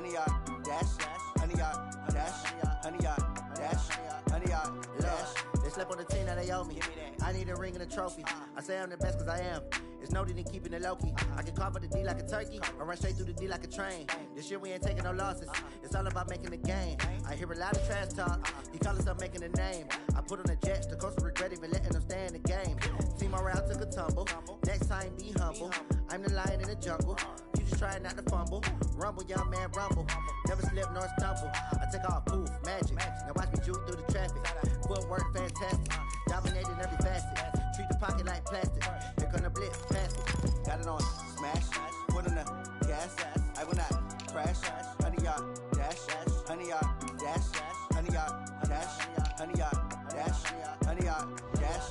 100 yard dash, 100 yard dash, 100 yard dash, 100 yard dash. They slept on the team that they owe me. I need a ring and a trophy. I say I'm the best cause I am. It's no need in keeping it low-key. I can carve up the D like a turkey or run straight through the D like a train. This year we ain't taking no losses. It's all about making the game. I hear a lot of trash talk. He call himself making a name. I put on the Jets. The coach will regret even letting them stay in the game. Team morale took a tumble. Next time be humble. I'm the lion in the jungle. You just try not to fumble. Rumble, young man, rumble. Never slip nor stumble. I take off, poof, magic. Now watch me juke through the traffic. Footwork fantastic. Dominating every facet. Treat the pocket like plastic. Here come the blitz, pass it. Got it on smash. Put on the gas. I will not crash. 100 yard dash. 100 yard dash. 100 yard dash. 100 yard dash. 100 yard dash.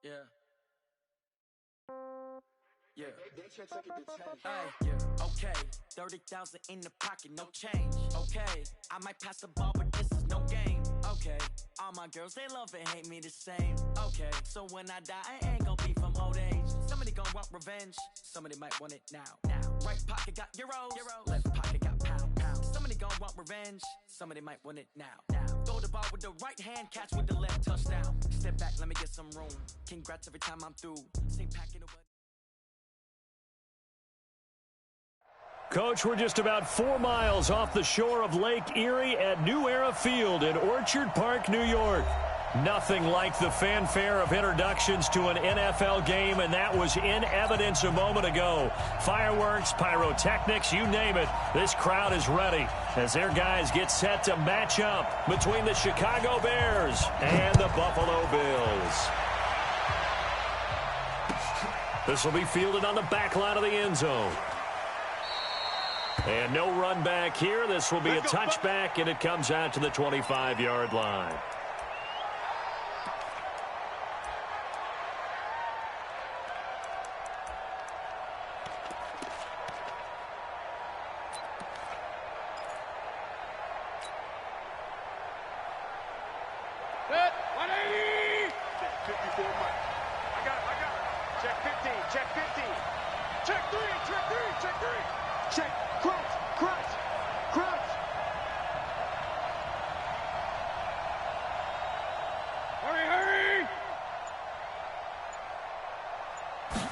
Yeah. Okay, 30,000 in the pocket, no change. Okay, I might pass the ball, but this is no game. Okay, all my girls, they love and hate me the same. Okay, so when I die, I ain't gonna be from old age. Somebody gonna want revenge, somebody might want it now. Right pocket got euros, left pocket got pound. Somebody gonna want revenge, somebody might want it now. Throw the ball with the right hand, catch with the left, touchdown. Step back, let me get some room. Congrats every time I'm through. Same packing away. Coach, we're just about 4 miles off the shore of Lake Erie at New Era Field in Orchard Park, New York. Nothing like the fanfare of introductions to an NFL game, and that was in evidence a moment ago. Fireworks, pyrotechnics, you name it. This crowd is ready as their guys get set to match up between the Chicago Bears and the Buffalo Bills. This will be fielded on the back line of the end zone. And no run back here. This will be a touchback, and it comes out to the 25-yard line. Set, 180! 54, Mike. I got it. Check 15, check 15. Check 3, check 3, check 3. Check, crunch. Hurry!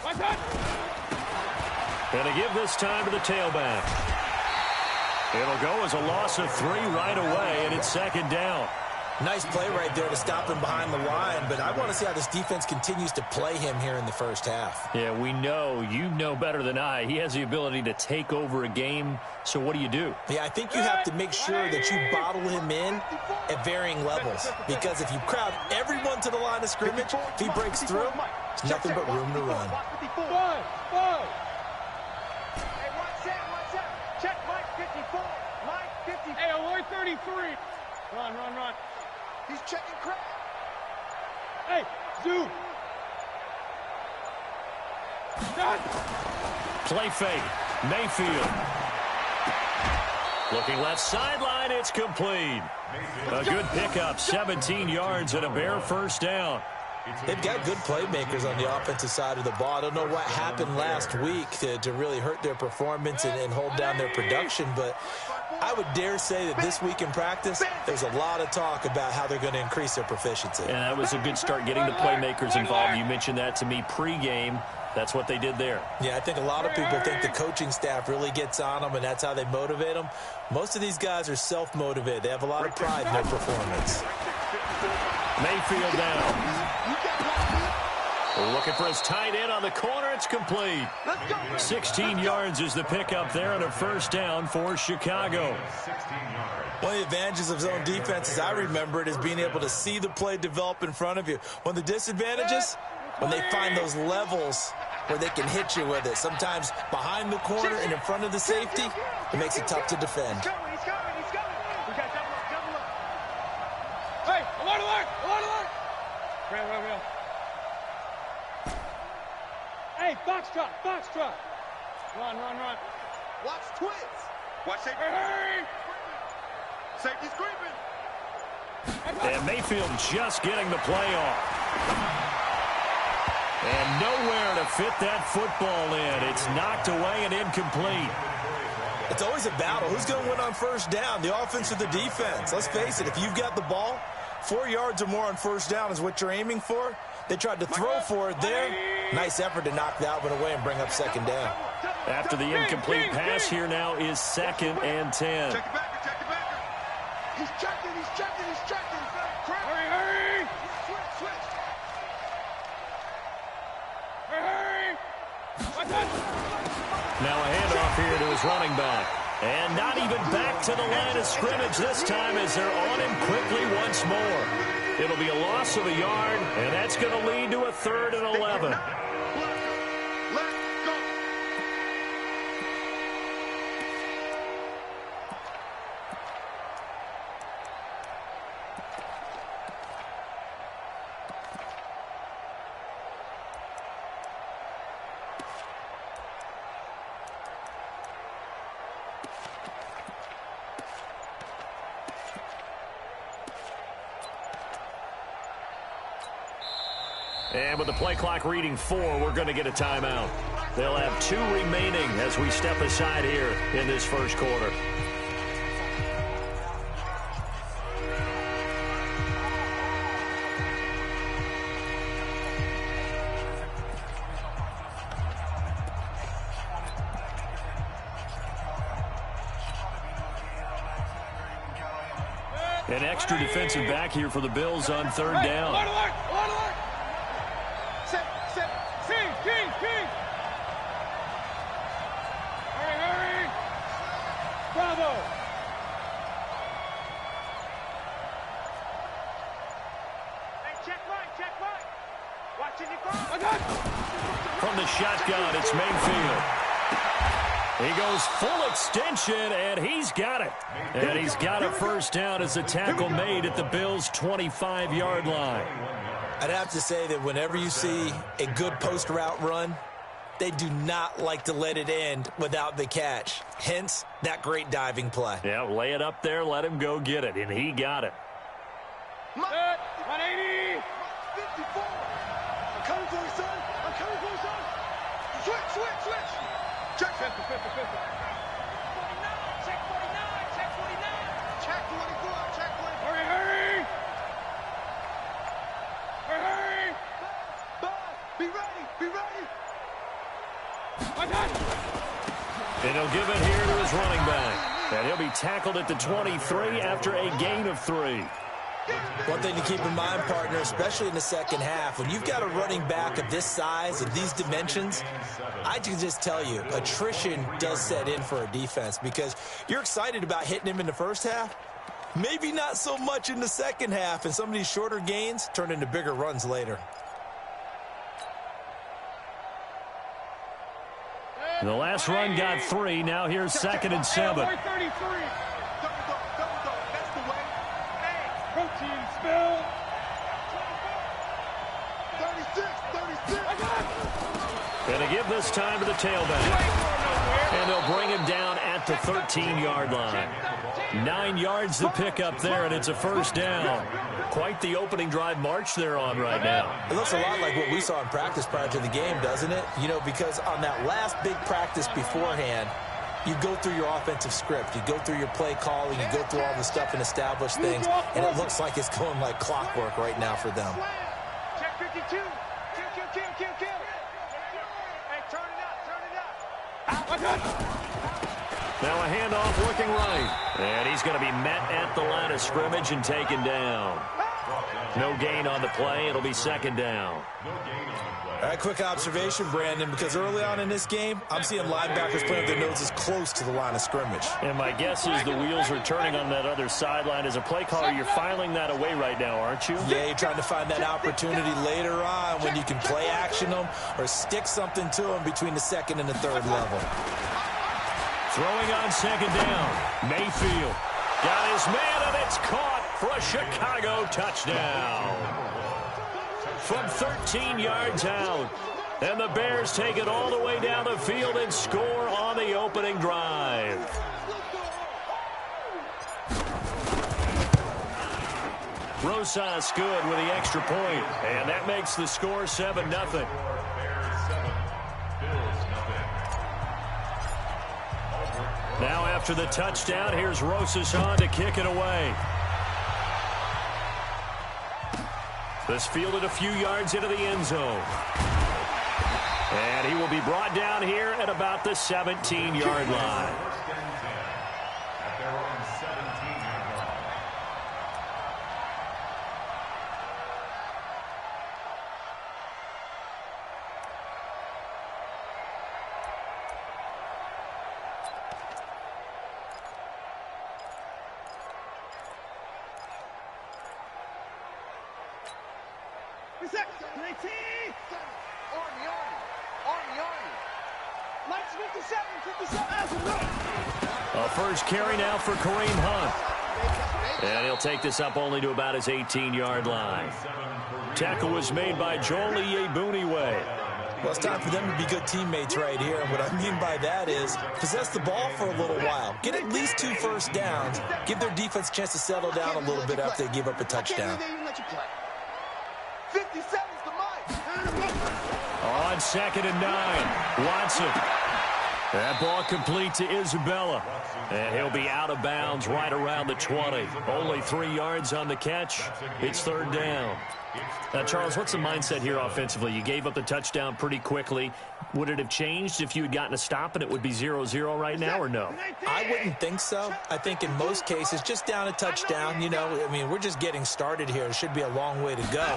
What's that? And to give this time to the tailback. It'll go as a loss of 3 right away, and it's second down. Nice play right there to stop him behind the line, but I want to see how this defense continues to play him here in the first half. Yeah, we know. You know better than I. He has the ability to take over a game, so what do you do? Yeah, I think you have to make sure that you bottle him in at varying levels, because if you crowd everyone to the line of scrimmage, if he breaks through, there's nothing but room to run. Hey, what's that? Check Mike 54. Mike 54. Hey, alert 33. Run. He's checking crowd. Hey, zoom. Done. Play fake. Mayfield. Looking left sideline, it's complete. A good pickup, 17 yards and a bare first down. They've got good playmakers on the offensive side of the ball. I don't know what happened last week to really hurt their performance and hold down their production, but I would dare say that this week in practice, there's a lot of talk about how they're going to increase their proficiency. And that was a good start getting the playmakers involved. You mentioned that to me pregame. That's what they did there. Yeah, I think a lot of people think the coaching staff really gets on them, and that's how they motivate them. Most of these guys are self-motivated. They have a lot of pride in their performance. Mayfield down. Looking for his tight end on the corner. It's complete. 16 yards is the pickup there and a first down for Chicago. One of the advantages of zone defense, as I remember it, is being able to see the play develop in front of you. One of the disadvantages, when they find those levels where they can hit you with it. Sometimes behind the corner and in front of the safety, it makes it tough to defend. He's coming. We got double up. Hey, alert. Real. Hey, box truck. Run. Watch twins. Watch safety. Hey! Safety's creeping. And Mayfield just getting the play off. And nowhere to fit that football in. It's knocked away and incomplete. It's always a battle. Who's going to win on first down, the offense or the defense? Let's face it, if you've got the ball, 4 yards or more on first down is what you're aiming for. They tried to throw for it there. Nice effort to knock that one away and bring up second down. After the incomplete pass, here now is 2nd and 10. Check the backer, check the backer. He's checking, he's checking, he's checking. Hurry, hurry. Switch. Hurry. Now a handoff here to his running back. And not even back to the line of scrimmage this time as they're on him quickly once more. It'll be a loss of a yard, and that's going to lead to a 3rd and 11. And with the play clock reading 4, we're going to get a timeout. They'll have 2 remaining as we step aside here in this first quarter. An extra defensive back here for the Bills on 3rd down. Hurry. Bravo. Hey, check right. Watching your car. From the shotgun, it's Mayfield. He goes full extension, and he's got it. And he's got a first down as a tackle made at the Bills' 25-yard line. I'd have to say that whenever you see a good post route run, they do not like to let it end without the catch. Hence, that great diving play. Yeah, lay it up there, let him go get it, and he got it. 180. 54. I'm coming for you, son. Switch. Check 50. Check 49. Check 24. Hurry. Be ready. And he'll give it here to his running back. And he'll be tackled at the 23 after a gain of 3. One thing to keep in mind, partner, especially in the second half, when you've got a running back of this size and these dimensions, I can just tell you, attrition does set in for a defense because you're excited about hitting him in the first half. Maybe not so much in the second half, and some of these shorter gains turn into bigger runs later. The last run got 3. Now here's 2nd and 7. 33. That's the way. Protein spill. 36. And to give this time to the tailback. And they'll bring him down at the 13-yard line. 9 yards to pick up there, and it's a first down. Quite the opening drive march they're on right now. It looks a lot like what we saw in practice prior to the game, doesn't it? You know, because on that last big practice beforehand, you go through your offensive script. You go through your play calling. You go through all the stuff and establish things. And it looks like it's going like clockwork right now for them. Check 52. Kill. Hey, turn it up. Now a handoff looking right. And he's going to be met at the line of scrimmage and taken down. No gain on the play. It'll be 2nd down. All right, quick observation, Brandon, because early on in this game, I'm seeing linebackers playing with their noses close to the line of scrimmage. And my guess is the wheels are turning on that other sideline. As a play caller, you're filing that away right now, aren't you? Yeah, you're trying to find that opportunity later on when you can play action them or stick something to them between the 2nd and the 3rd level. Throwing on 2nd down. Mayfield got his man, and it's caught for a Chicago touchdown. From 13 yards out. And the Bears take it all the way down the field and score on the opening drive. Rosas good with the extra point, and that makes the score 7-0. Now after the touchdown, here's Rosas on to kick it away. This fielded a few yards into the end zone. And he will be brought down here at about the 17-yard line. A first carry now for Kareem Hunt. And he'll take this up only to about his 18-yard line. Tackle was made by Joel Iyiegbuniwe. Well, it's time for them to be good teammates right here. And what I mean by that is possess the ball for a little while. Get at least 2 first downs. Give their defense a chance to settle down a little bit after they give up a touchdown. 57's the mic. On 2nd and 9, Watson. That ball complete to Isabella. And he'll be out of bounds right around the 20. Only 3 yards on the catch. It's 3rd down. Now, Charles, what's the mindset here offensively? You gave up the touchdown pretty quickly. Would it have changed if you had gotten a stop and it would be 0-0 right now, or no? I wouldn't think so. I think in most cases, just down a touchdown, you know, I mean, we're just getting started here. It should be a long way to go.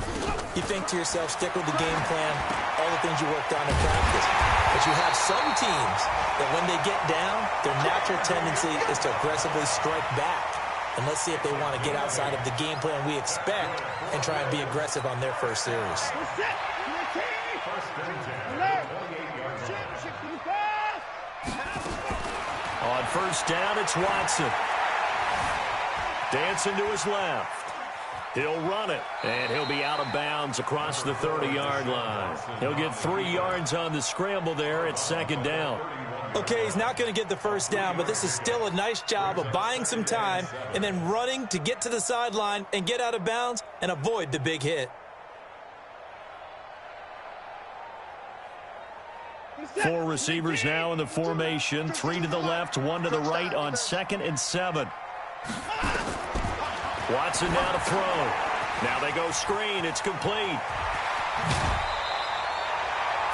You think to yourself, stick with the game plan, all the things you worked on in practice. But you have some teams that when they get down, their natural tendency is to aggressively strike back. And let's see if they want to get outside of the game plan we expect and try and be aggressive on their first series. On 1st down, it's Watson. Dancing to his left. He'll run it, and he'll be out of bounds across the 30-yard line. He'll get 3 yards on the scramble there at 2nd down. Okay, he's not going to get the first down, but this is still a nice job of buying some time and then running to get to the sideline and get out of bounds and avoid the big hit. 4 receivers now in the formation. 3 to the left, 1 to the right on 2nd and 7. Watson now to throw. Now they go screen. It's complete.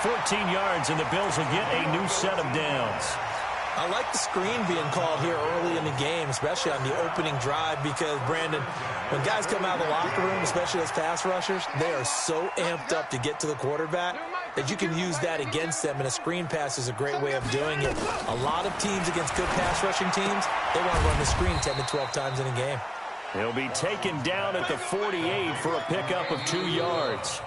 14 yards, and the Bills will get a new set of downs. I like the screen being called here early in the game, especially on the opening drive, because, Brandon, when guys come out of the locker room, especially those pass rushers, they are so amped up to get to the quarterback that you can use that against them, and a screen pass is a great way of doing it. A lot of teams against good pass rushing teams, they want to run the screen 10 to 12 times in a game. He'll be taken down at the 48 for a pickup of 2 yards.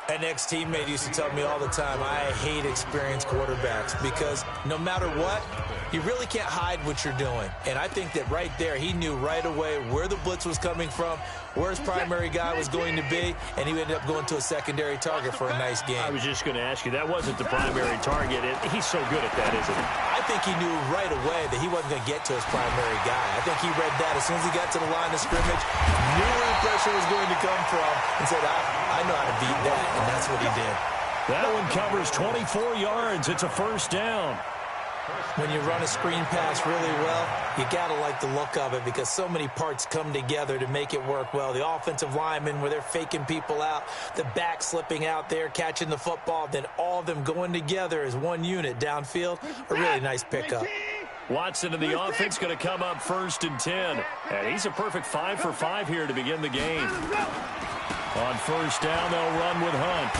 An ex-teammate used to tell me all the time, I hate experienced quarterbacks because no matter what, you really can't hide what you're doing. And I think that right there, he knew right away where the blitz was coming from, where his primary guy was going to be, and he ended up going to a secondary target for a nice game. I was just going to ask you, that wasn't the primary target. He's so good at that, isn't he? I think he knew right away that he wasn't going to get to his primary guy. I think he read that as soon as he got to the line of scrimmage, knew where the pressure was going to come from, and said, I know how to beat that, and that's what he did. That one covers 24 yards. It's a 1st down. When you run a screen pass really well, you got to like the look of it because so many parts come together to make it work well. The offensive linemen, where they're faking people out, the back slipping out there, catching the football, then all of them going together as one unit downfield. A really nice pickup. Watson and the offense going to come up 1st and 10. And he's a perfect 5 for 5 here to begin the game. On 1st down, they'll run with Hunt.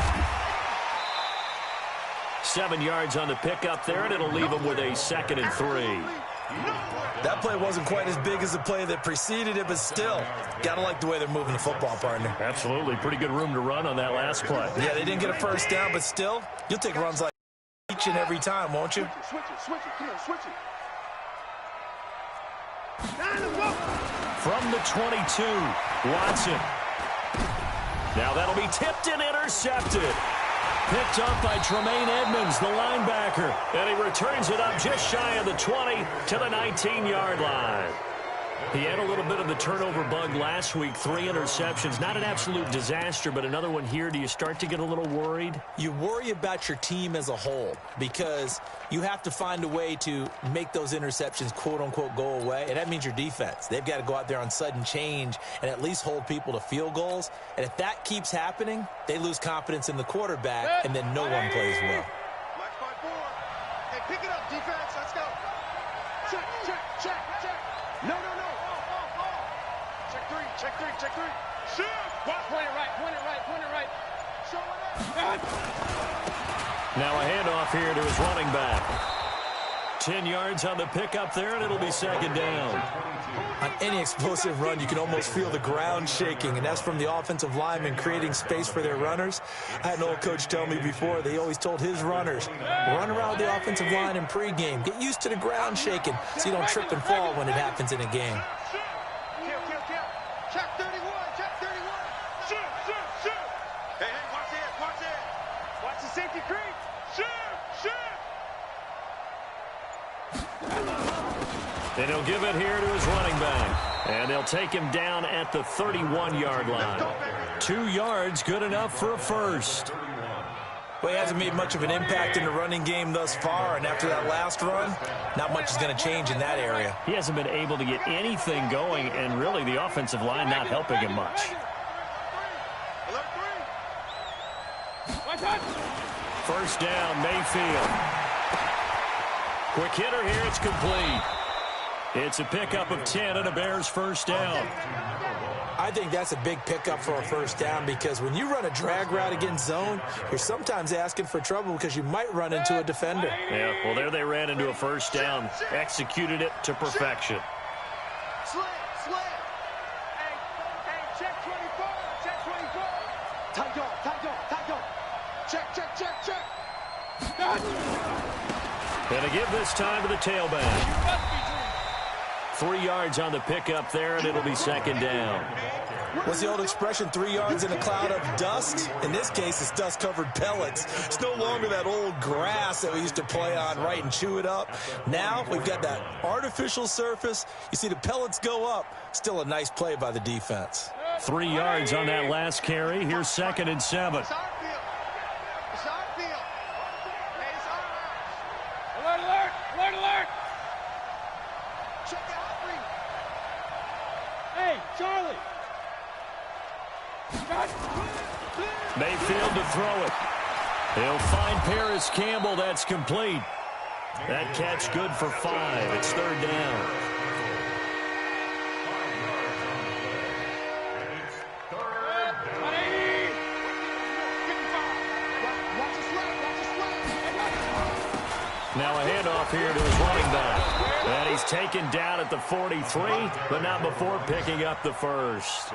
7 yards on the pickup there, and it'll leave them with a 2nd and 3. That play wasn't quite as big as the play that preceded it, but still, got to like the way they're moving the football, partner. Absolutely. Pretty good room to run on that last play. Yeah, they didn't get a first down, but still, you'll take runs like each and every time, won't you? Switch it, come on, switch it. From the 22, Watson. Now that'll be tipped and intercepted. Picked up by Tremaine Edmonds, the linebacker. And he returns it up just shy of the 20 to the 19-yard line. He had a little bit of the turnover bug last week, 3 interceptions. Not an absolute disaster, but another one here. Do you start to get a little worried? You worry about your team as a whole because you have to find a way to make those interceptions, quote-unquote, go away, and that means your defense. They've got to go out there on sudden change and at least hold people to field goals. And if that keeps happening, they lose confidence in the quarterback, and then no one plays well. Watch my board. Hey, pick it up, defense. Let's go. Check, check, check, check. No, no, no. Check three, check three, check three. Shoot! Point it right, point it right, point it right. Show it up. Now a handoff here to his running back. 10 yards on the pickup there, and it'll be second down. On any explosive run, you can almost feel the ground shaking, and that's from the offensive linemen creating space for their runners. I had an old coach tell me before, they always told his runners, run around the offensive line in pregame. Get used to the ground shaking so you don't trip and fall when it happens in a game. Kill, kill, kill. Check 31, check 31. Shoot, shoot, shoot. Hey, hey, watch it, watch it. Watch the safety creep. Shoot, shoot. And he'll give it here to his running back. And they'll take him down at the 31-yard line. 2 yards, good enough for a first. Well, he hasn't made much of an impact in the running game thus far, and after that last run, not much is going to change in that area. He hasn't been able to get anything going, and really the offensive line not helping him much. First down, Mayfield. Quick hitter here, it's complete. It's a pickup of 10 and a Bears first down. I think that's a big pickup for a first down because when you run a drag route against zone, you're sometimes asking for trouble because you might run into a defender. Yeah, well, there they ran into a first down, executed it to perfection. Slam, slam. Hey, check 24, check 24. Tight dog, tight dog, tight dog. Check, check, check, check. And to give this time to the tailback. 3 yards on the pickup there, and it'll be second down. What's the old expression, 3 yards in a cloud of dust? In this case, it's dust-covered pellets. It's no longer that old grass that we used to play on, right, and chew it up. Now we've got that artificial surface. You see the pellets go up. Still a nice play by the defense. 3 yards on that last carry. Here's second and 7. It's our field. It's our field. Hey, it's our house. Alert, alert, alert, alert. Check out three. Hey, Charlie. Mayfield to throw it. He'll find Paris Campbell. That's complete. That catch good for 5. It's third down. Now a handoff here to his running back. And he's taken down at the 43, but not before picking up the first.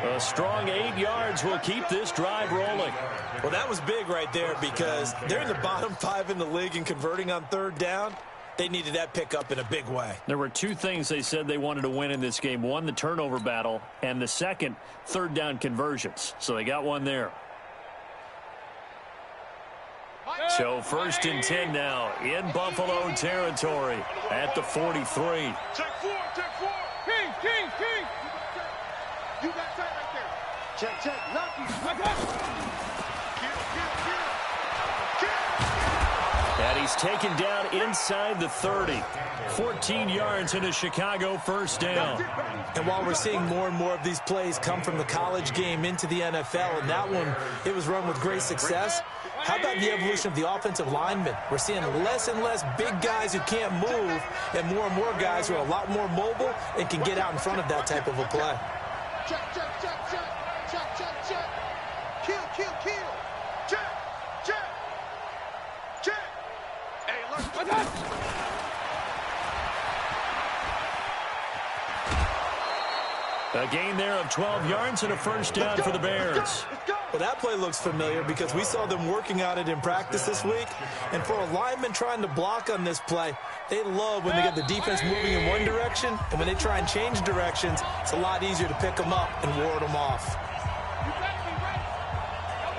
A strong 8 yards will keep this drive rolling. Well, that was big right there because they're in the bottom 5 in the league and converting on third down. They needed that pickup in a big way. There were 2 things they said they wanted to win in this game. One, the turnover battle, and the second, third down conversions. So they got one there. So first and 10 now in Buffalo territory at the 43. Check 4, check 4. King, king, king. You got tight right there. Check, check. Lucky. Kill, kill, kill. Kill. And he's taken down inside the 30. 14 yards into Chicago first down. And while we're seeing more and more of these plays come from the college game into the NFL, and that one, it was run with great success, how about the evolution of the offensive linemen? We're seeing less and less big guys who can't move and more guys who are a lot more mobile and can get out in front of that type of a play. Check, check, check, check. Check, check, check. Kill, kill, kill. Check, check. Check. Hey, look. A gain there of 12 yards and a first down for the Bears. Well, that play looks familiar because we saw them working on it in practice this week. And for a lineman trying to block on this play, they love when they get the defense moving in one direction. And when they try and change directions, it's a lot easier to pick them up and ward them off.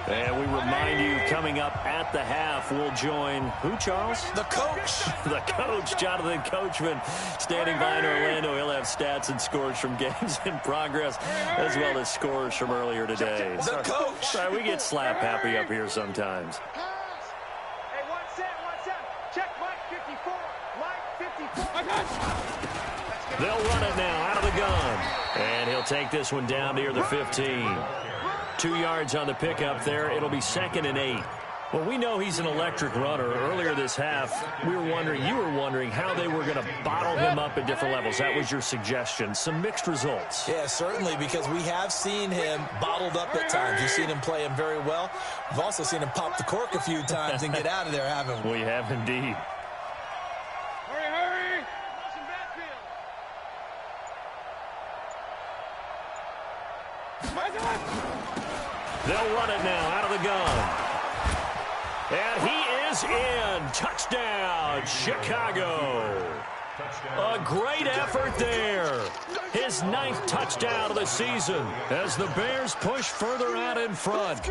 And we remind you, coming up at the half, we'll join who, Charles? The coach. The coach, Jonathan Coachman, standing by in Orlando. He'll have stats and scores from games in progress, as well as scores from earlier today. The coach. Sorry, we get slap happy up here sometimes. Hey, one set. Check Mike 54. Mike 54. They'll run it now out of the gun. And he'll take this one down near the 15. 2 yards on the pickup there. It'll be 2nd and 8. Well, we know he's an electric runner. Earlier this half, you were wondering how they were going to bottle him up at different levels. That was your suggestion. Some mixed results. Yeah, certainly, because we have seen him bottled up at times. You've seen him play him very well. We've also seen him pop the cork a few times and get out of there, haven't we? We have indeed. Hurry. Motion backfield. They'll run it now out of the gun. And he is in. Touchdown, Chicago. A great effort there. His 9th touchdown of the season as the Bears push further out in front.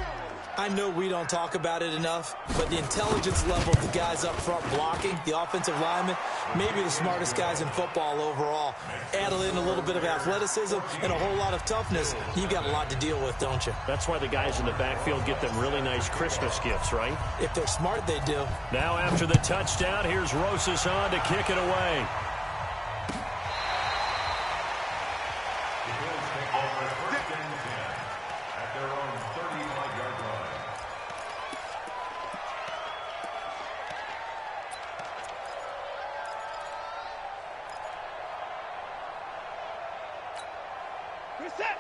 I know we don't talk about it enough, but the intelligence level of the guys up front blocking, the offensive linemen, maybe the smartest guys in football overall. Add in a little bit of athleticism and a whole lot of toughness, you got a lot to deal with, don't you? That's why the guys in the backfield get them really nice Christmas gifts, right? If they're smart, they do. Now after the touchdown, here's Rosas on to kick it away.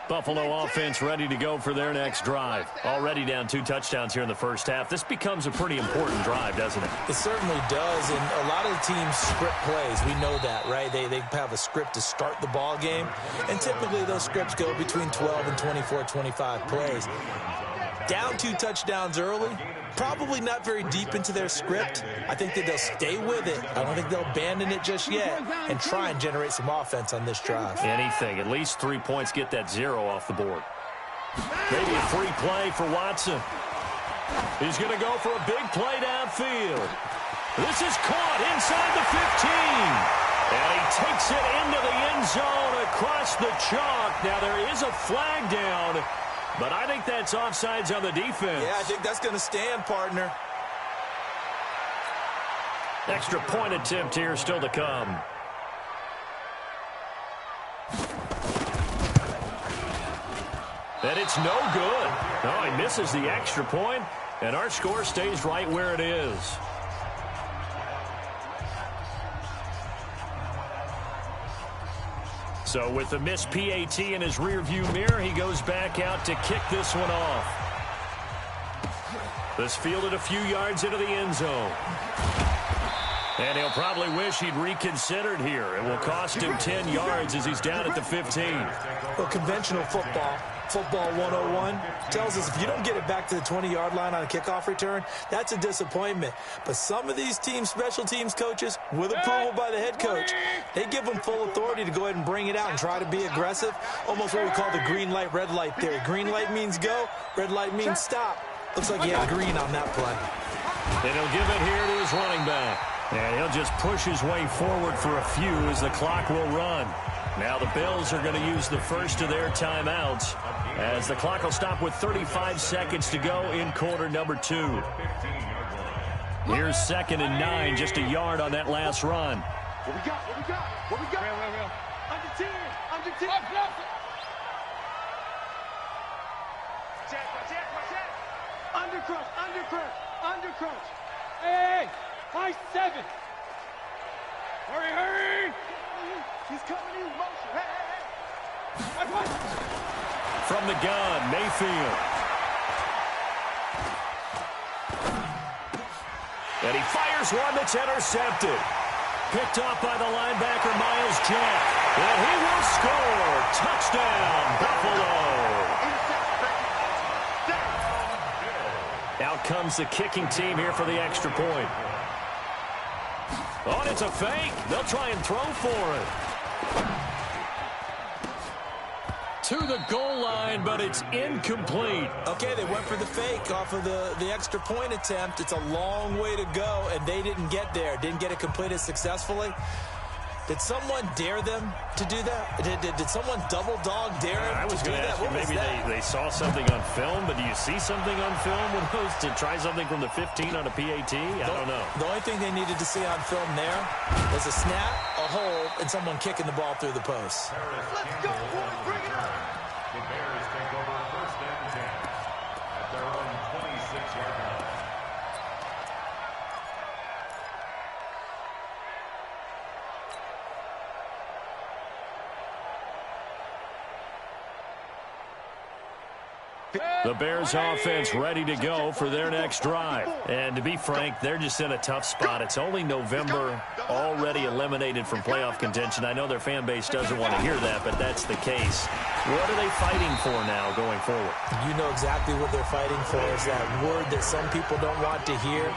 Buffalo offense ready to go for their next drive. Already down 2 touchdowns here in the first half. This becomes a pretty important drive, doesn't it? It certainly does, and a lot of the teams script plays. We know that, right? They have a script to start the ball game, and typically those scripts go between 12 and 24, 25 plays. Down 2 touchdowns early, probably not very deep into their script. I think that they'll stay with it. I don't think they'll abandon it just yet and try and generate some offense on this drive. Anything. At least 3 points, get that 0 off the board. Maybe a free play for Watson. He's going to go for a big play downfield. This is caught inside the 15. And he takes it into the end zone across the chalk. Now there is a flag down, but I think that's offsides on the defense. Yeah, I think that's going to stand, partner. Extra point attempt here still to come. And it's no good. No, he misses the extra point, and our score stays right where it is. So with the missed PAT in his rearview mirror, he goes back out to kick this one off. This fielded a few yards into the end zone. And he'll probably wish he'd reconsidered here. It will cost him 10 yards as he's down at the 15. Well, conventional football 101, tells us if you don't get it back to the 20-yard line on a kickoff return, that's a disappointment. But some of these teams, special teams coaches, with approval by the head coach, they give them full authority to go ahead and bring it out and try to be aggressive. Almost what we call the green light, red light theory. Green light means go, red light means stop. Looks like he had green on that play. And he'll give it here to his running back. And he'll just push his way forward for a few as the clock will run. Now the Bills are going to use the first of their timeouts as the clock will stop with 35 seconds to go in quarter number 2. Here's 2nd and 9, just a yard on that last run. What we got? Real. Under 10. Check. Undercrunch. Hey, 5-7. Hurry. He's coming in motion. Hey. From the gun, Mayfield. And he fires one that's intercepted. Picked off by the linebacker, Miles Jack. And he will score. Touchdown, Buffalo. Out comes the kicking team here for the extra point. Oh, and it's a fake. They'll try and throw for it. to the goal line, but it's incomplete. Okay, they went for the fake off of the extra point attempt. It's a long way to go, and they didn't get there. Didn't get it completed successfully. Did someone dare them to do that? Did someone double dog dare them I was going to ask you, maybe they saw something on film, but do you see something on film with those to try something from the 15 on a PAT? I don't know. The only thing they needed to see on film there was a snap, a hold, and someone kicking the ball through the post. Let's go, boys. Bring it on. The Bears take over first and 10 at their own 26-yard line. The Bears offense ready to go for their next drive. And to be frank, they're just in a tough spot. It's only November, already eliminated from playoff contention. I know their fan base doesn't want to hear that, but that's the case. What are they fighting for now going forward? You know exactly what they're fighting for. Is that word that some people don't want to hear,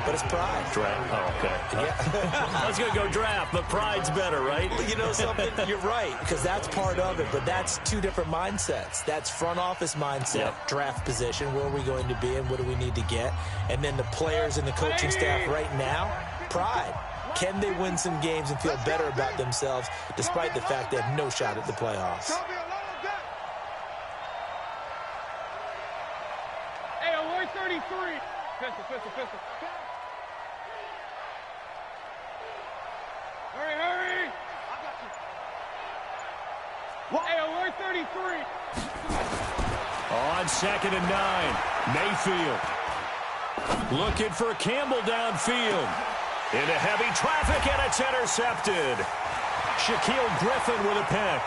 but it's pride. Draft. Oh, okay. Yeah. I was going to go draft, but pride's better, right? You know something? You're right, because that's part of it, but that's two different mindsets. That's front office mindset, draft position, where are we going to be and what do we need to get? And then the players and the coaching staff right now, pride. Can they win some games and feel better about themselves despite the fact they have no shot at the playoffs? Hey, alert 33. Pistol. Hurry. I got you. Hey, alert 33. On 2nd and 9, Mayfield looking for Campbell downfield. Into heavy traffic, and it's intercepted. Shaquille Griffin with a pick.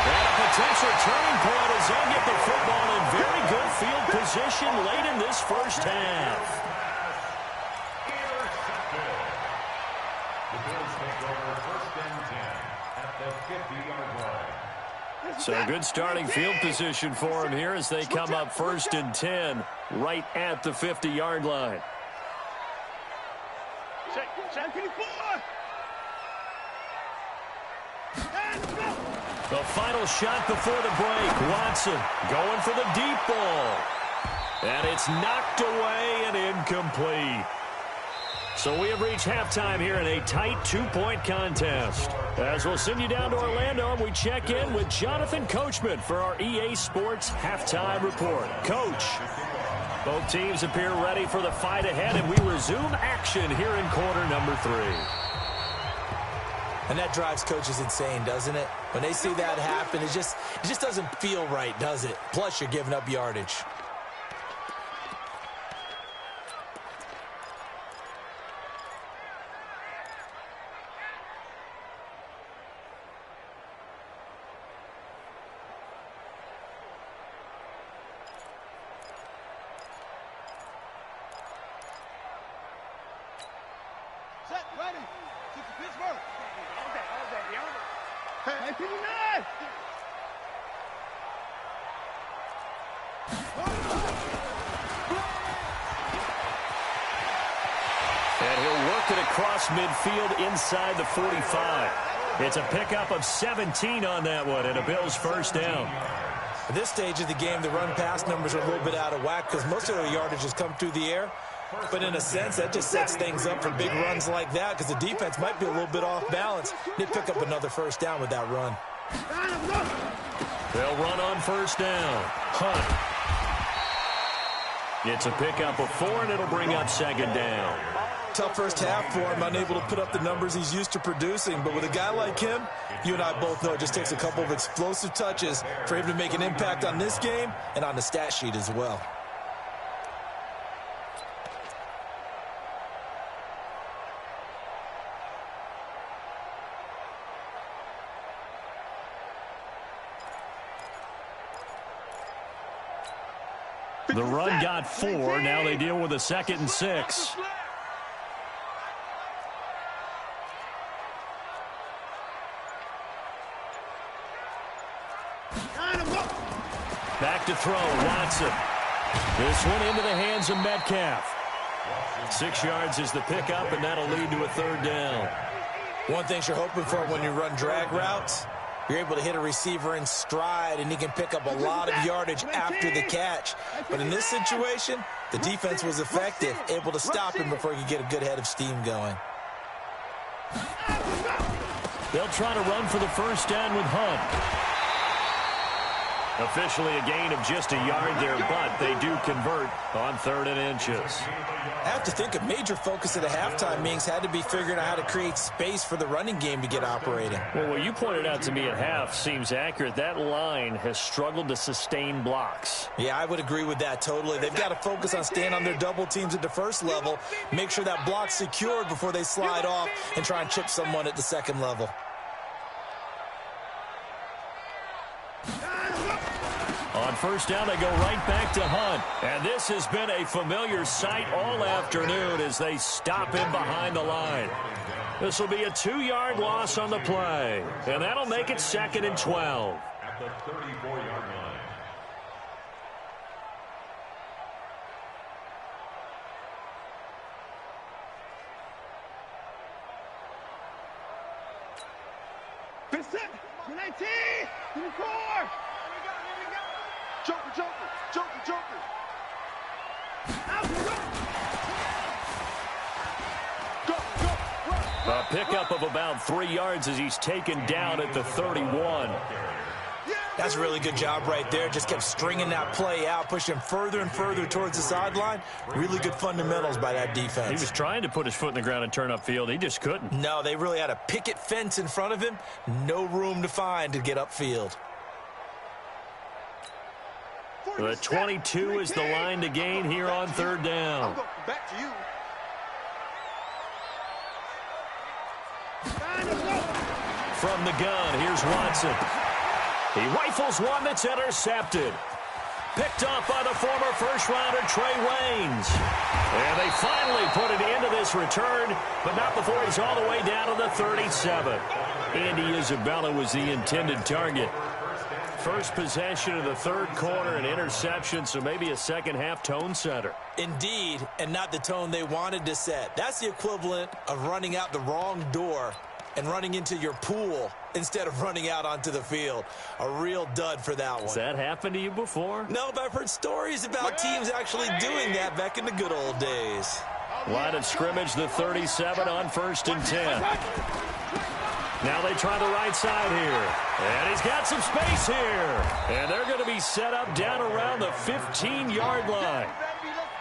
And a potential turning point as they'll get the football in very good field position late in this first half. Intercepted. The Bills take over first and 10 at the 50-yard line. So good starting field position for them here as they come up 1st and 10 right at the 50-yard line. Check 54. The final shot before the break. Watson going for the deep ball. And it's knocked away and incomplete. So we have reached halftime here in a tight 2-point contest. As we'll send you down to Orlando, and we check in with Jonathan Coachman for our EA Sports Halftime Report. Coach, both teams appear ready for the fight ahead, and we resume action here in quarter number 3. And that drives coaches insane, doesn't it? When they see that happen, it just doesn't feel right, does it? Plus, you're giving up yardage. Set, ready. Pittsburgh. Hey, 59. And he'll work it across midfield inside the 45. It's a pickup of 17 on that one, and a Bills first down. At this stage of the game, the run-pass numbers are a little bit out of whack because most of their yardage has come through the air. But in a sense, that just sets things up for big runs like that because the defense might be a little bit off balance. They pick up another first down with that run. They'll run on first down. Hunt. It's a pickup of 4, and it'll bring up 2nd down. Tough first half for him, unable to put up the numbers he's used to producing. But with a guy like him, you and I both know it just takes a couple of explosive touches for him to make an impact on this game and on the stat sheet as well. The run got 4. Now they deal with a 2nd and 6. Back to throw, Watson. This one into the hands of Metcalf. 6 yards is the pickup, and that'll lead to a 3rd down. One thing you're hoping for when you run drag routes You're able to hit a receiver in stride, and he can pick up a lot of yardage after the catch. But in this situation, the defense was effective, able to stop him before he could get a good head of steam going. They'll try to run for the first down with Hunt. Officially a gain of just a yard there, but they do convert on 3rd and inches. I have to think a major focus at the halftime meetings had to be figuring out how to create space for the running game to get operating. Well, what you pointed out to me at half seems accurate. That line has struggled to sustain blocks. Yeah, I would agree with that totally. They've got to focus on staying on their double teams at the first level, make sure that block's secured before they slide off and try and chip someone at the second level. On first down, they go right back to Hunt. And this has been a familiar sight all afternoon as they stop him behind the line. This will be a 2-yard loss on the play. And that'll make it 2nd and 12. At the 34-yard line. Vincent, 19, 24. Joker. A pickup of about 3 yards as he's taken down at the 31. That's a really good job right there. Just kept stringing that play out, pushing further and further towards the sideline. Really good fundamentals by that defense. He was trying to put his foot in the ground and turn upfield. He just couldn't. No, they really had a picket fence in front of him. No room to find to get upfield. The 22 is the line to gain here on 3rd down. Back to you. From the gun, here's Watson. He rifles one that's intercepted. Picked off by the former first-rounder Trey Waynes. And they finally put it into this return, but not before he's all the way down to the 37. Andy Isabella was the intended target. First possession of the 3rd quarter, an interception, so maybe a second-half tone setter. Indeed, and not the tone they wanted to set. That's the equivalent of running out the wrong door and running into your pool instead of running out onto the field. A real dud for that one. Has that happened to you before? No, but I've heard stories about teams actually doing that back in the good old days. Line of scrimmage, the 37 on 1st and 10. Now they try the right side here. And he's got some space here. And they're going to be set up down around the 15-yard line.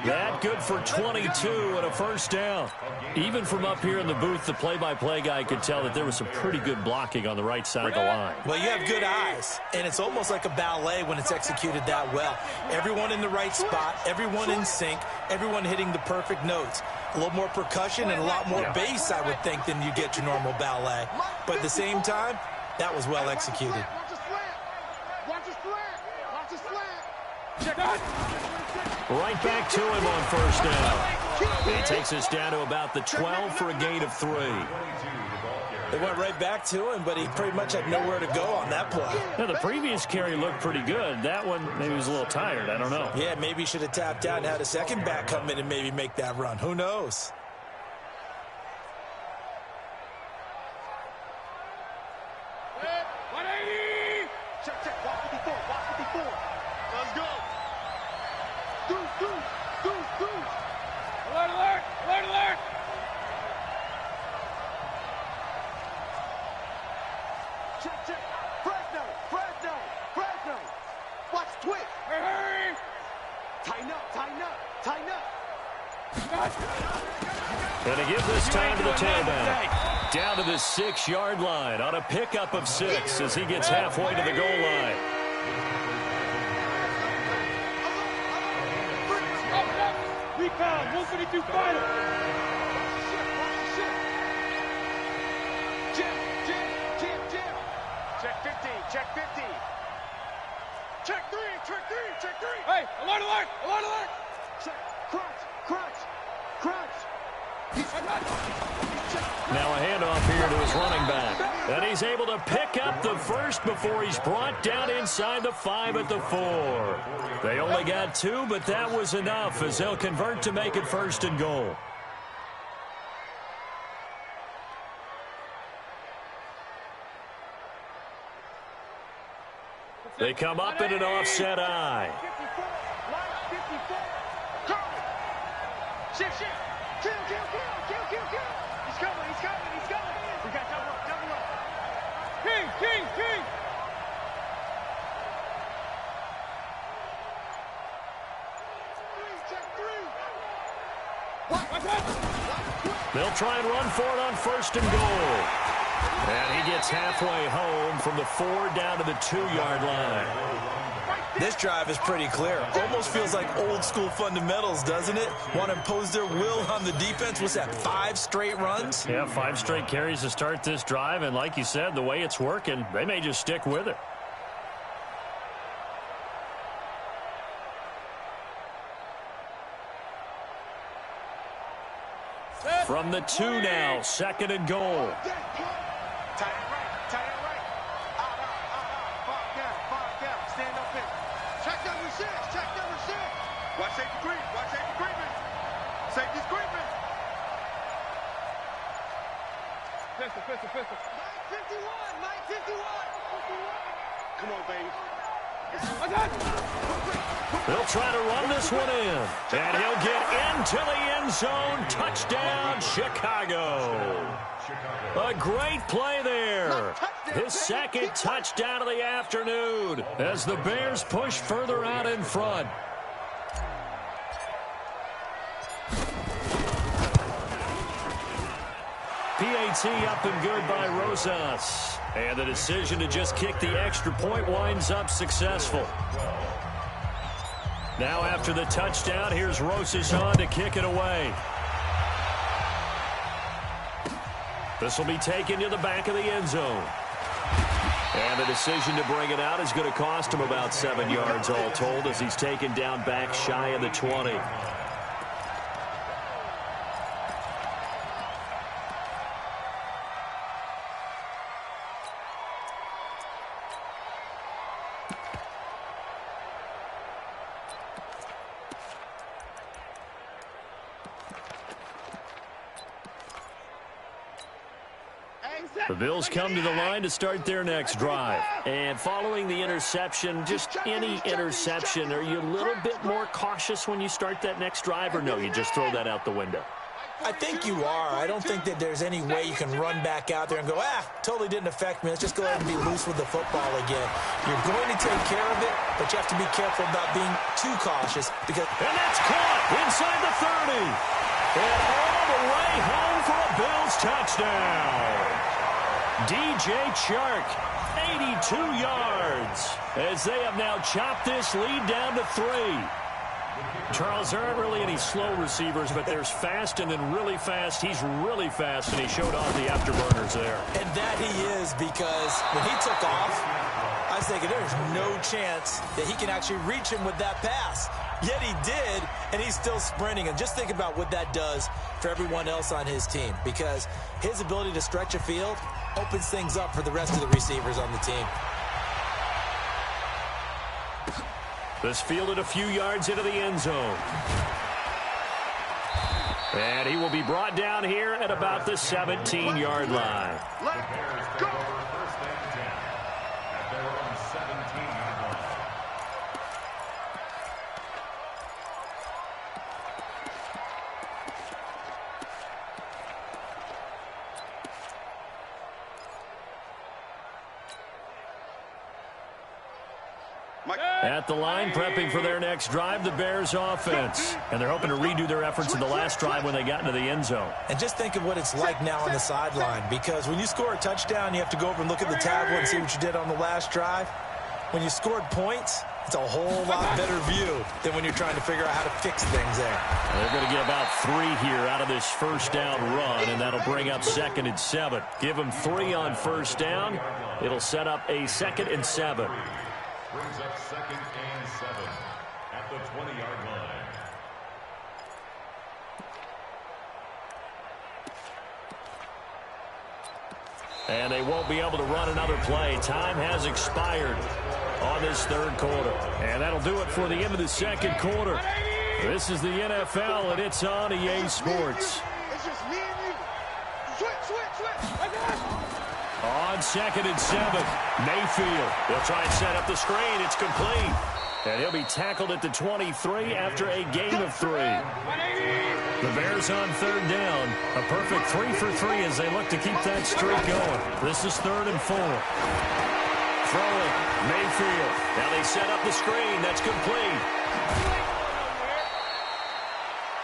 That good for 22 and a first down. Even from up here in the booth, the play-by-play guy could tell that there was some pretty good blocking on the right side of the line. Well, you have good eyes, and it's almost like a ballet when it's executed that well. Everyone in the right spot, everyone in sync, everyone hitting the perfect notes. A little more percussion and a lot more bass, I would think, than you get your normal ballet. But at the same time, that was well executed. Right back to him on first down. He takes us down to about the 12 for a gain of 3. They went right back to him, but he pretty much had nowhere to go on that play. Now, the previous carry looked pretty good. That one, maybe he was a little tired. I don't know. Yeah, maybe he should have tapped out and had a second back come in and maybe make that run. Who knows? And he gives this time to the tailback. Down to the 6-yard line on a pickup of 6 as he gets halfway to the goal line. Rebound, 152 final. Jam. Check 50, check 50. Check 3. Hey, alert. Check, crunch. Now a handoff here to his running back. And he's able to pick up the first before he's brought down inside the 5 at the 4. They only got 2, but that was enough as they'll convert to make it 1st and goal. They come up in an offset eye. 54. Line 54. Go. Shift. Kill. He's coming. We got double up. King. They'll try and run for it on 1st and goal. And he gets halfway home from the 4 down to the 2-yard line. This drive is pretty clear. Almost feels like old school fundamentals, doesn't it? Want to impose their will on the defense. What's that, 5 straight runs? Yeah, 5 straight carries to start this drive. And like you said, the way it's working, they may just stick with it. From the 2 now, 2nd and goal. Tie it right. Out. 5 down. Stand up in. Check number 6. Watch safety creeping. Safety's creeping. Pistol. 951. Come on, baby. They'll try to run this one in. And he'll get into the end zone. Touchdown, Chicago. A great play there. His 2nd touchdown of the afternoon as the Bears push further out in front. PAT up and good by Rosas. And the decision to just kick the extra point winds up successful. Now after the touchdown, here's Rosas on to kick it away. This will be taken to the back of the end zone. And the decision to bring it out is going to cost him about 7 yards all told as he's taken down back shy of the 20. The Bills come to the line to start their next drive. And following the interception, just any interception, are you a little bit more cautious when you start that next drive, or no, you just throw that out the window? I think you are. I don't think that there's any way you can run back out there and go, totally didn't affect me. Let's just go ahead and be loose with the football again. You're going to take care of it, but you have to be careful about being too cautious because... And that's caught inside the 30. And all the way home for a Bills touchdown. DJ Chark, 82 yards, as they have now chopped this lead down to 3. Charles, there aren't really any slow receivers, but there's fast and then really fast. He's really fast, and he showed off the afterburners there. And that he is, because when he took off, I was thinking there's no chance that he can actually reach him with that pass. Yet he did, and he's still sprinting. And just think about what that does for everyone else on his team, because his ability to stretch a field opens things up for the rest of the receivers on the team. This fielded a few yards into the end zone. And he will be brought down here at about the 17-yard line. Let's go! First and 10 at their own 17-yard line. At the line, prepping for their next drive, the Bears offense. And they're hoping to redo their efforts in the last drive when they got into the end zone. And just think of what it's like now on the sideline, because when you score a touchdown, you have to go over and look at the tablet and see what you did on the last drive. When you scored points, it's a whole lot better view than when you're trying to figure out how to fix things there. They're going to get about 3 here out of this first down run, and that'll bring up 2nd and 7. Give them 3 on first down. It'll set up a 2nd and 7. Brings up 2nd and 7 at the 20-yard line. And they won't be able to run another play. Time has expired on this third quarter. And that'll do it for the end of the second quarter. This is the NFL, and it's on EA Sports. It's just me and you. Switch. On on 2nd and 7. Mayfield, they'll try and set up the screen. It's complete. And he'll be tackled at the 23 after a gain of 3. The Bears on 3rd down. A perfect 3 for 3 as they look to keep that streak going. This is 3rd and 4. Throwing, Mayfield. Now they set up the screen. That's complete.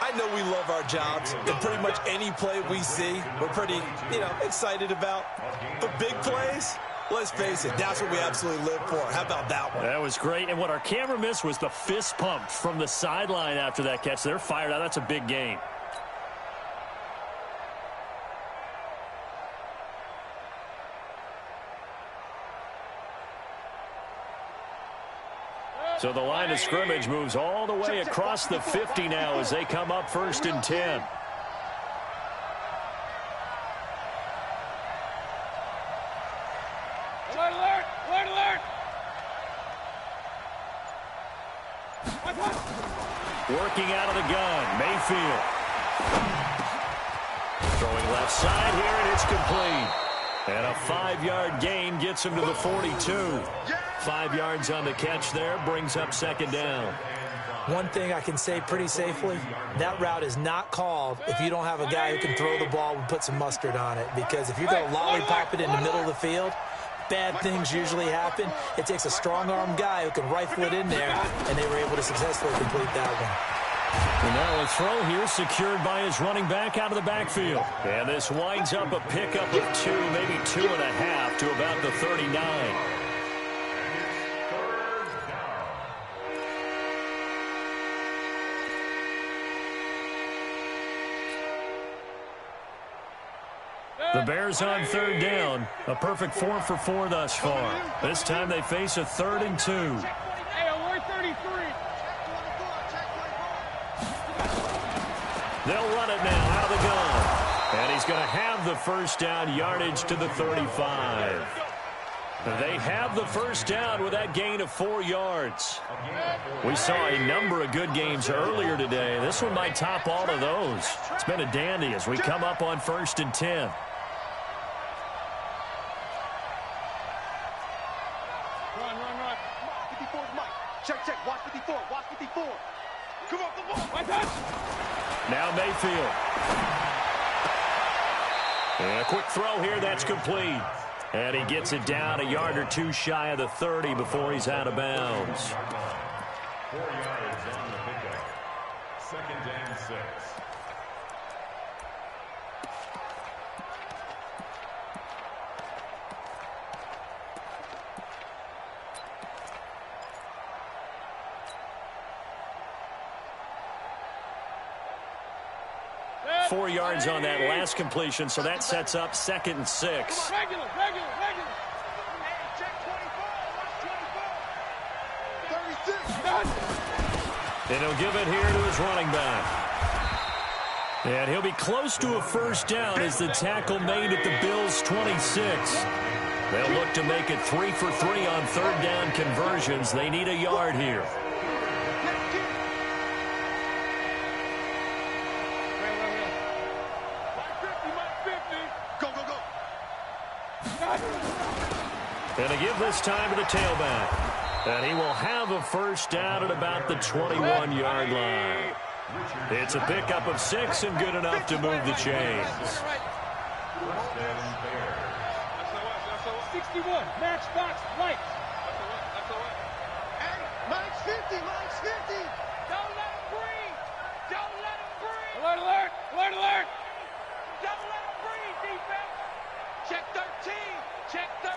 I know we love our jobs, and pretty much any play we see, we're pretty, excited about. But big plays, let's face it, that's what we absolutely live for. How about that one? That was great, and what our camera missed was the fist pump from the sideline after that catch. They're fired out. That's a big gain. So the line of scrimmage moves all the way across the 50 now as they come up 1st and 10. Alert, alert, alert, alert. Working out of the gun, Mayfield. Throwing left side here, and it's complete. And a 5-yard gain gets him to the 42. 5 yards on the catch there, brings up 2nd down. One thing I can say pretty safely, that route is not called if you don't have a guy who can throw the ball and put some mustard on it. Because if you're going to lollipop it in the middle of the field, bad things usually happen. It takes a strong-arm guy who can rifle it in there, and they were able to successfully complete that one. And now a throw here secured by his running back out of the backfield. And this winds up a pickup of 2, maybe 2.5 to about the 39. The Bears on 3rd down. A perfect 4 for 4 thus far. This time they face a 3rd and 2. Hey, alert 33. They'll run it now out of the gun. And he's going to have the first down, yardage to the 35. They have the first down with that gain of 4 yards. We saw a number of good games earlier today. This one might top all of those. It's been a dandy as we come up on 1st and 10. Run, run, run. 54's Mike. Check, check. Watch 54. Watch 54. Come on, come on. Right touch. Now Mayfield. And a quick throw here. That's complete. And he gets it down a yard or 2 shy of the 30 before he's out of bounds. 4 yards on the pickup. 2nd and 6. Set. 4 yards on that last completion, so that sets up 2nd and 6. Regular, regular, regular. Hey, check 24. Watch 24. 36. And he'll give it here to his running back. And he'll be close to a first down as the tackle made at the Bills' 26. They'll look to make it 3 for 3 on 3rd down conversions. They need a yard here. And to give this time to the tailback. And he will have a first down at about the 21-yard line. It's a pickup of 6 and good enough to move the chains. 61, match box, lights. Hey, Mike's 50, Mike's 50. Don't let him breathe. Don't let him breathe. Alert, alert, alert, alert. Don't let him breathe, defense. Check 13, check 13.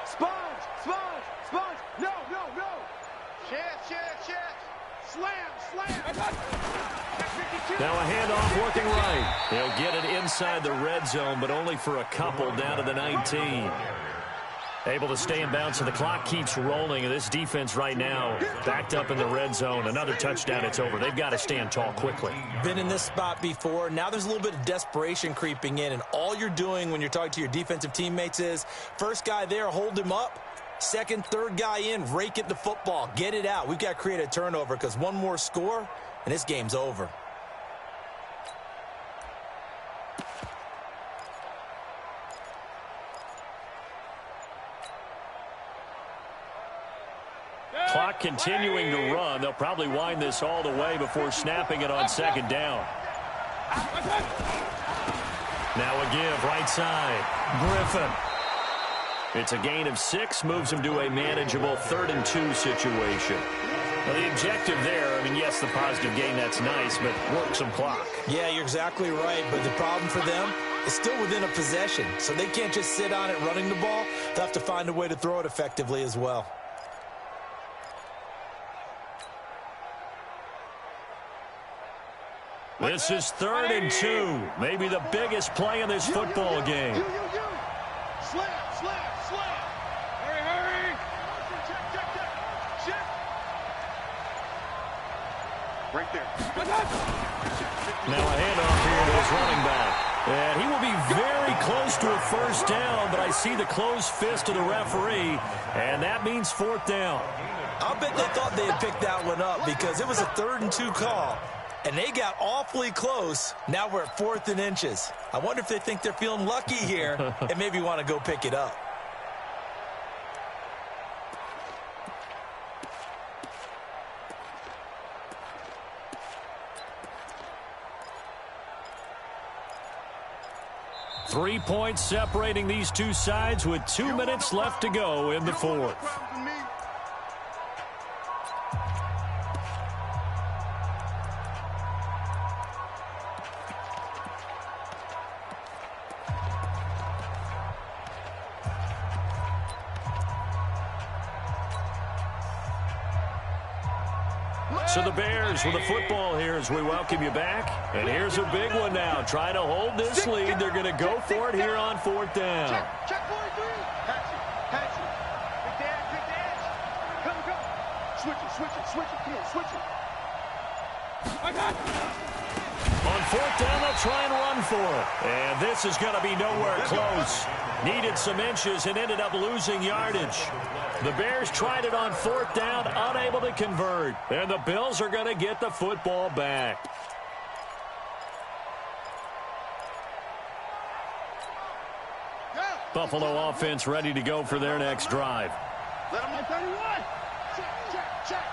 Sponge, sponge, sponge. No, no, no. Check, check, check. Slam, slam. Now a handoff working right. He'll get it inside the red zone, but only for a couple down to the 19. Able to stay in bounds, so the clock keeps rolling. And this defense right now backed up in the red zone. Another touchdown, it's over. They've got to stand tall quickly. Been in this spot before. Now there's a little bit of desperation creeping in, and all you're doing when you're talking to your defensive teammates is first guy there, hold him up. Second, third guy in, rake it the football. Get it out. We've got to create a turnover because one more score, and this game's over. Clock continuing to run. They'll probably wind this all the way before snapping it on second down. Now a give right side. Griffin. It's a gain of 6, moves him to a manageable 3rd and 2 situation. Well, the objective there, I mean, yes, the positive gain, that's nice, but work some clock. Yeah, you're exactly right, but the problem for them is still within a possession, so they can't just sit on it running the ball. They'll have to find a way to throw it effectively as well. This is 3rd and 2, maybe the biggest play in this football game. Slam, slam, slam. Hurry, hurry. Check. Right there. Now a handoff here to his running back. And he will be very close to a first down, but I see the closed fist of the referee, and that means 4th down. I'll bet they thought they had picked that one up because it was a 3rd and 2 call. And they got awfully close. Now we're at 4th and inches. I wonder if they think they're feeling lucky here and maybe want to go pick it up. Three points separating these two sides with 2 minutes left to go in the 4th. So the Bears with the football here as we welcome you back. And here's a big one now. Try to hold this lead. They're going to go for it here on 4th down. Check 43. Patch it. Big dash. Come. Switch it. Come on, switch it. I got it. On 4th down, they'll try and run for it. And this is going to be nowhere close. Needed some inches and ended up losing yardage. The Bears tried it on 4th down, unable to convert. And the Bills are going to get the football back. Buffalo offense ready to go for their next drive. Let him on 31. Check.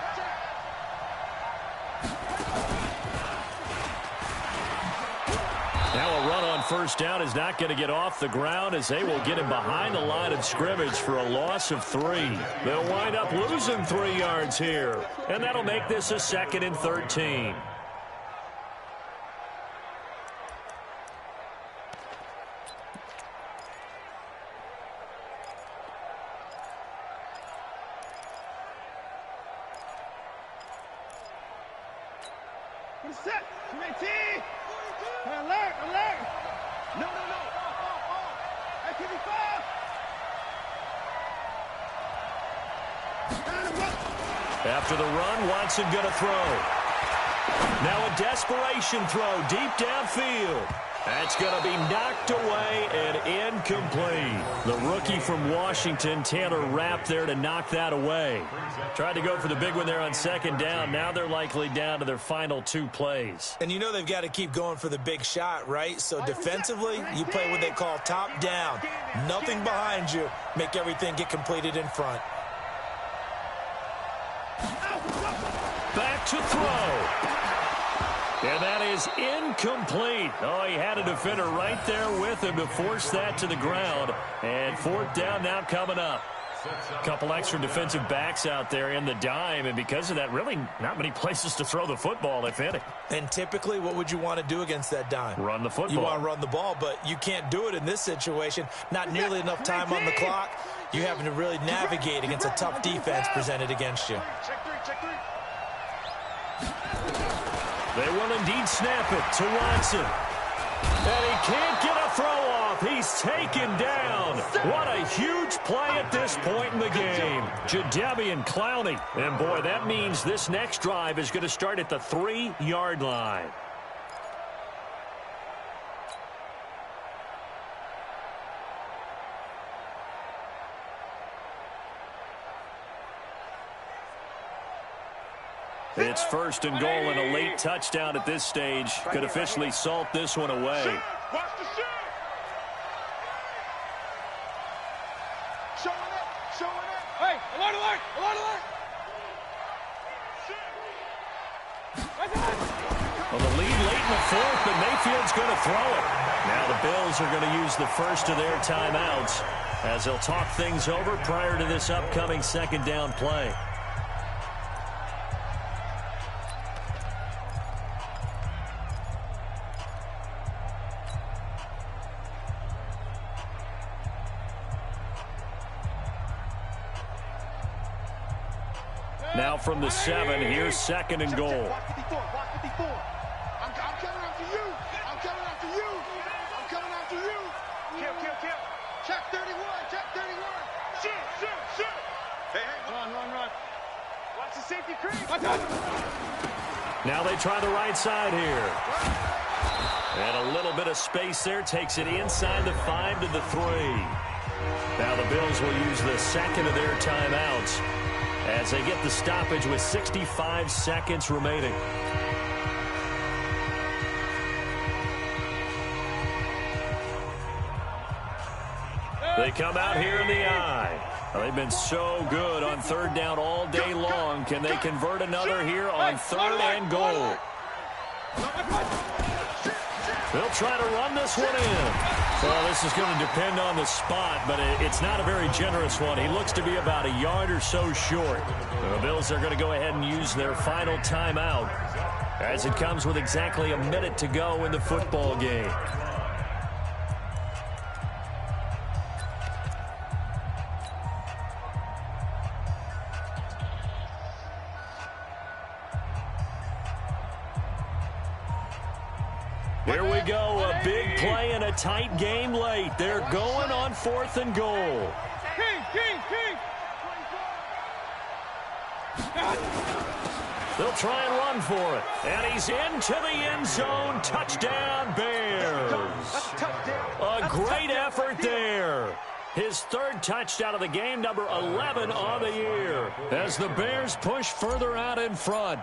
Now a run on 1st down is not going to get off the ground as they will get him behind the line of scrimmage for a loss of 3. They'll wind up losing 3 yards here, and that'll make this a 2nd and 13. Set. Alert. No. Activity 5. After the run, Watson going to throw. Now a desperation throw deep downfield. That's going to be knocked away and incomplete. The rookie from Washington, Taylor Rapp, there to knock that away. Tried to go for the big one there on 2nd down. Now they're likely down to their final 2 plays. And you know they've got to keep going for the big shot, right? So defensively, you play what they call top down. Nothing behind you. Make everything get completed in front. Back to throw. And that is incomplete. Oh, he had a defender right there with him to force that to the ground. And 4th down now coming up. A couple extra defensive backs out there in the dime, and because of that, really not many places to throw the football, if any. And typically, what would you want to do against that dime? Run the football. You want to run the ball, but you can't do it in this situation. Not nearly enough time on the clock. You're having to really navigate against a tough defense presented against you. Check 3. They will indeed snap it to Watson. And he can't get a throw off. He's taken down. What a huge play at this point in the game. Jadeveon Clowney. And boy, that means this next drive is going to start at the 3-yard line. It's 1st and goal, and a late touchdown at this stage could officially salt this one away. Watch the shoot. Showing it. Hey, alert. Well, the lead late in the fourth, but Mayfield's going to throw it. Now the Bills are going to use the first of their timeouts as they'll talk things over prior to this upcoming second down play. Now from the 7, here's second and goal. I'm coming after you. I'm coming after you. I'm coming after you. Kill. Check 31. Check 31. Shoot. Hey. Run. Watch the safety creep. Now they try the right side here. And a little bit of space there takes it inside the 5 to the 3. Now the Bills will use the second of their timeouts as they get the stoppage with 65 seconds remaining. They come out here in the eye. Well, they've been so good on third down all day long. Can they convert another here on third and goal? They'll try to run this one in. Well, this is going to depend on the spot, but it's not a very generous one. He looks to be about a yard or so short. The Bills are going to go ahead and use their final timeout as it comes with exactly a minute to go in the football game. Here we go, a big play in a tight game late. They're going on fourth and goal. They'll try and run for it. And he's into the end zone. Touchdown, Bears. A great effort there. His third touchdown of the game, number 11 on the year, as the Bears push further out in front.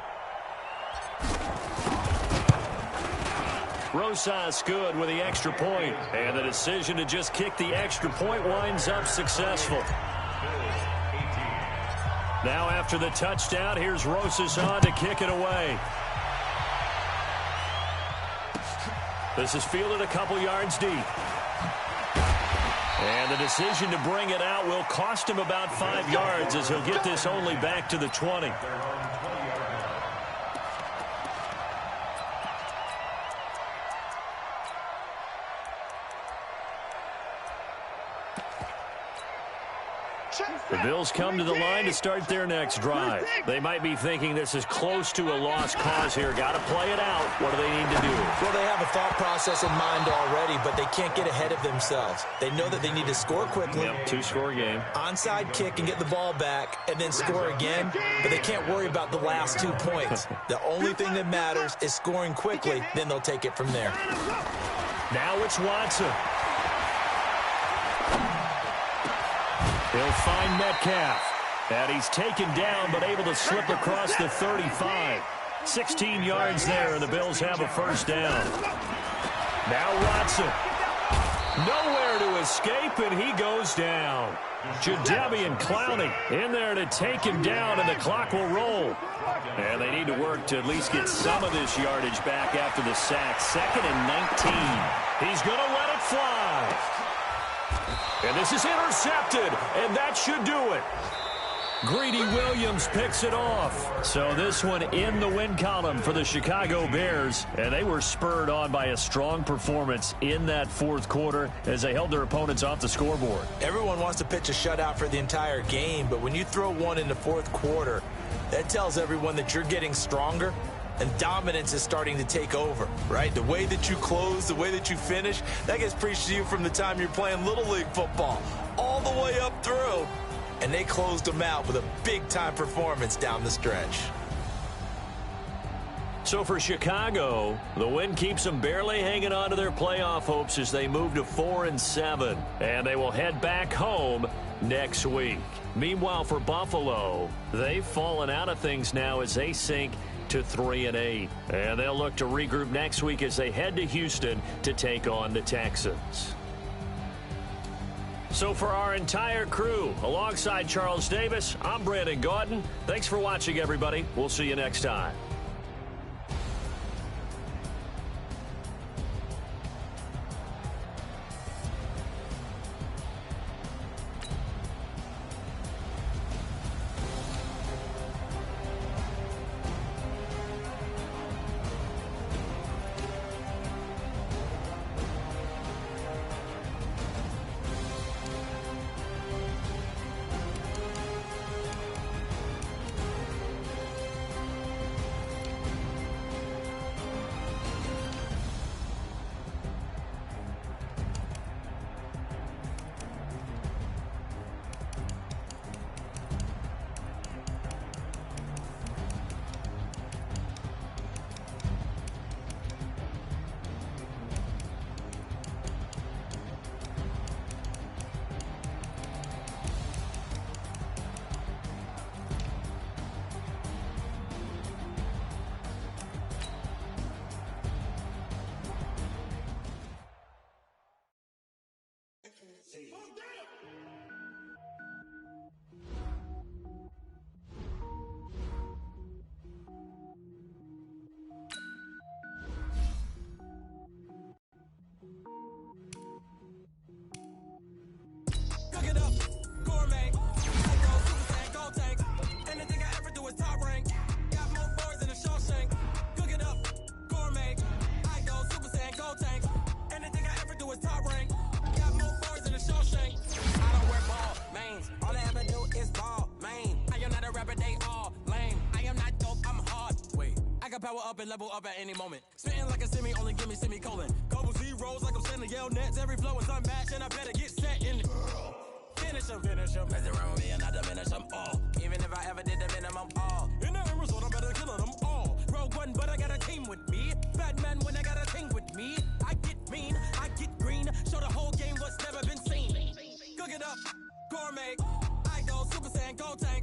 Rosas good with the extra point, and the decision to just kick the extra point winds up successful. Now after the touchdown, here's Rosas on to kick it away. This is fielded a couple yards deep. And the decision to bring it out will cost him about 5 yards as he'll get this only back to the 20. The Bills come to the line to start their next drive. They might be thinking this is close to a lost cause here. Got to play it out. What do they need to do? Well, they have a thought process in mind already, but they can't get ahead of themselves. They know that they need to score quickly. Yep, 2-score game. Onside kick and get the ball back and then score again, but they can't worry about the last 2 points. The only thing that matters is scoring quickly, then they'll take it from there. Now it's Watson. He'll find Metcalf. And he's taken down but able to slip across the 35. 16 yards there, and the Bills have a first down. Now Watson. Nowhere to escape, and he goes down. Jadeveon Clowney in there to take him down, and the clock will roll. And they need to work to at least get some of this yardage back after the sack. 2nd and 19. He's going to let it fly. And this is intercepted, and that should do it. Greedy Williams picks it off. So this one in the win column for the Chicago Bears. And they were spurred on by a strong performance in that fourth quarter as they held their opponents off the scoreboard. Everyone wants to pitch a shutout for the entire game, but when you throw one in the fourth quarter, that tells everyone that you're getting stronger and dominance is starting to take over, right? The way that you close, the way that you finish, that gets preached to you from the time you're playing Little League football all the way up through. And they closed them out with a big-time performance down the stretch. So for Chicago, the win keeps them barely hanging on to their playoff hopes as they move to 4-7. And they will head back home next week. Meanwhile, for Buffalo, they've fallen out of things now as they sink to 3-8. And they'll look to regroup next week as they head to Houston to take on the Texans. So for our entire crew, alongside Charles Davis, I'm Brandon Gaudin. Thanks for watching, everybody. We'll see you next time. power up and level up at any moment. Spitting like a semi, only give me semicolon. Couple zeros like I'm sending yell nets. Every flow is unmatched, and I better get set in it. Finish them. Mess around with me and I diminish them all. Even if I ever did the minimum, all. In the end result, I'm better killing them all. Rogue One, but I got a team with me. Bad man when I got a team with me. I get mean, I get green. Show the whole game what's never been seen. Cook it up, gourmet. I go Super Saiyan, go tank.